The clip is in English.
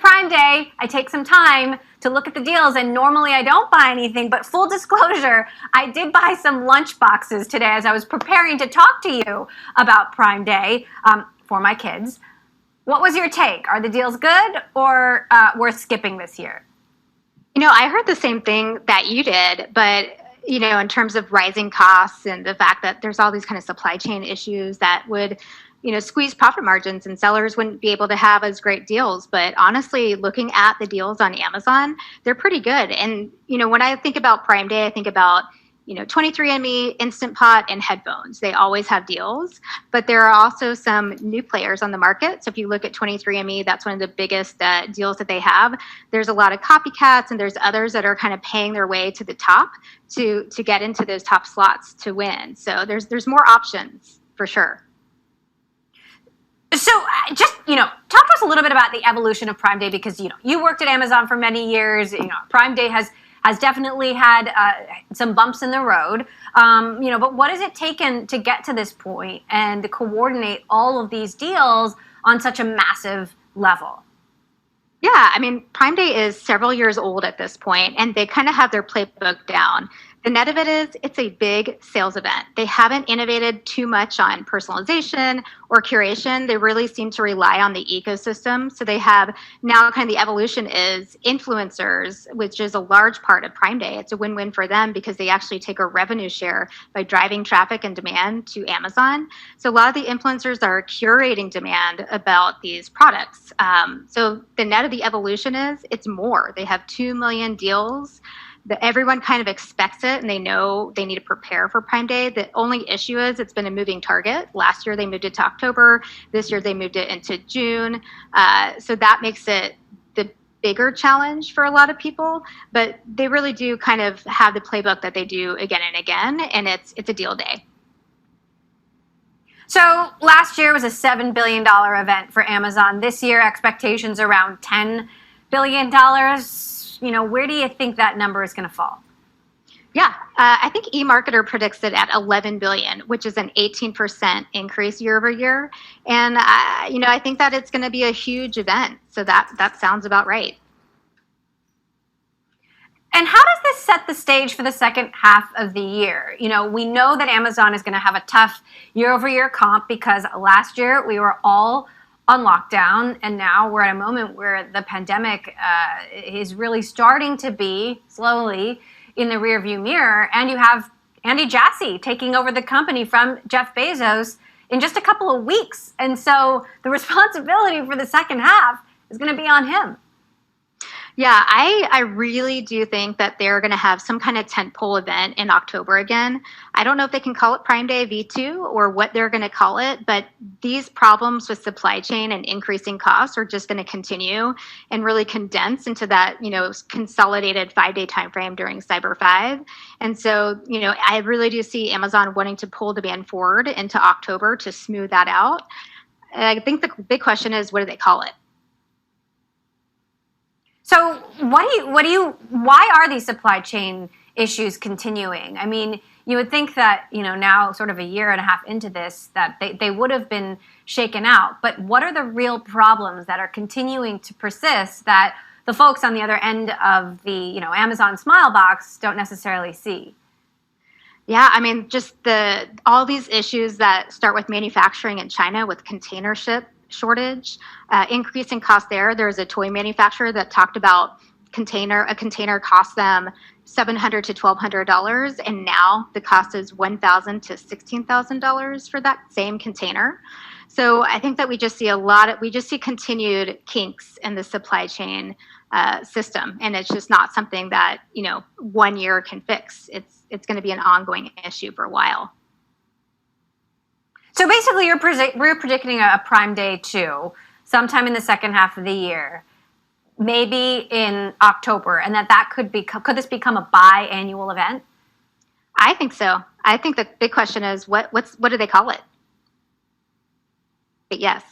Prime Day, I take some time to look at the deals, and normally I don't buy anything, but full disclosure, I did buy some lunch boxes today as I was preparing to talk to you about Prime Day for my kids. What was your take? Are the deals good or worth skipping this year? I heard the same thing that you did, but in terms of rising costs and the fact that there's all these kind of supply chain issues that would, squeeze profit margins and sellers wouldn't be able to have as great deals. But honestly, looking at the deals on Amazon, they're pretty good. And, when I think about Prime Day, I think about 23andMe, Instant Pot, and headphones. They always have deals, but there are also some new players on the market. So if you look at 23andMe, that's one of the biggest deals that they have. There's a lot of copycats, and there's others that are kind of paying their way to the top to get into those top slots to win. So there's more options for sure. So just, talk to us a little bit about the evolution of Prime Day, because, you worked at Amazon for many years. Prime Day has definitely had some bumps in the road, but what has it taken to get to this point and to coordinate all of these deals on such a massive level? Yeah, Prime Day is several years old at this point, and they kind of have their playbook down. The net of it is it's a big sales event. They haven't innovated too much on personalization or curation. They really seem to rely on the ecosystem. So they have now kind of the evolution is influencers, which is a large part of Prime Day. It's a win-win for them because they actually take a revenue share by driving traffic and demand to Amazon. So a lot of the influencers are curating demand about these products. So the net of the evolution is it's more. They have 2 million deals. Everyone kind of expects it, and they know they need to prepare for Prime Day. The only issue is it's been a moving target. Last year they moved it to October. This year they moved it into June. So that makes it the bigger challenge for a lot of people. But they really do kind of have the playbook that they do again and again, and it's a deal day. So last year was a $7 billion event for Amazon. This year, expectations around $10 billion. Where do you think that number is going to fall? Yeah, I think eMarketer predicts it at 11 billion, which is an 18% increase year over year. And, I think that it's going to be a huge event. So that sounds about right. And how does this set the stage for the second half of the year? We know that Amazon is going to have a tough year over year comp because last year we were all on lockdown, and now we're at a moment where the pandemic is really starting to be slowly in the rearview mirror, and you have Andy Jassy taking over the company from Jeff Bezos in just a couple of weeks, and so the responsibility for the second half is going to be on him. Yeah, I really do think that they're going to have some kind of tentpole event in October again. I don't know if they can call it Prime Day V2 or what they're going to call it, but these problems with supply chain and increasing costs are just going to continue and really condense into that, consolidated 5-day time frame during Cyber 5. And so, I really do see Amazon wanting to pull demand forward into October to smooth that out. And I think the big question is, what do they call it? So why are these supply chain issues continuing? You would think that, now sort of a year and a half into this, that they would have been shaken out. But what are the real problems that are continuing to persist that the folks on the other end of the, Amazon Smile box don't necessarily see? Yeah, just all these issues that start with manufacturing in China with container shortage, increasing cost there. There's a toy manufacturer that talked about a container cost them $700 to $1,200, and now the cost is $1,000 to $16,000 for that same container. So I think that we just see continued kinks in the supply chain system, and it's just not something that 1 year can fix. It's going to be an ongoing issue for a while. So basically, we're predicting a Prime Day 2 sometime in the second half of the year, maybe in October, and could this become a biannual event? I think so. I think the big question is what do they call it? But yes.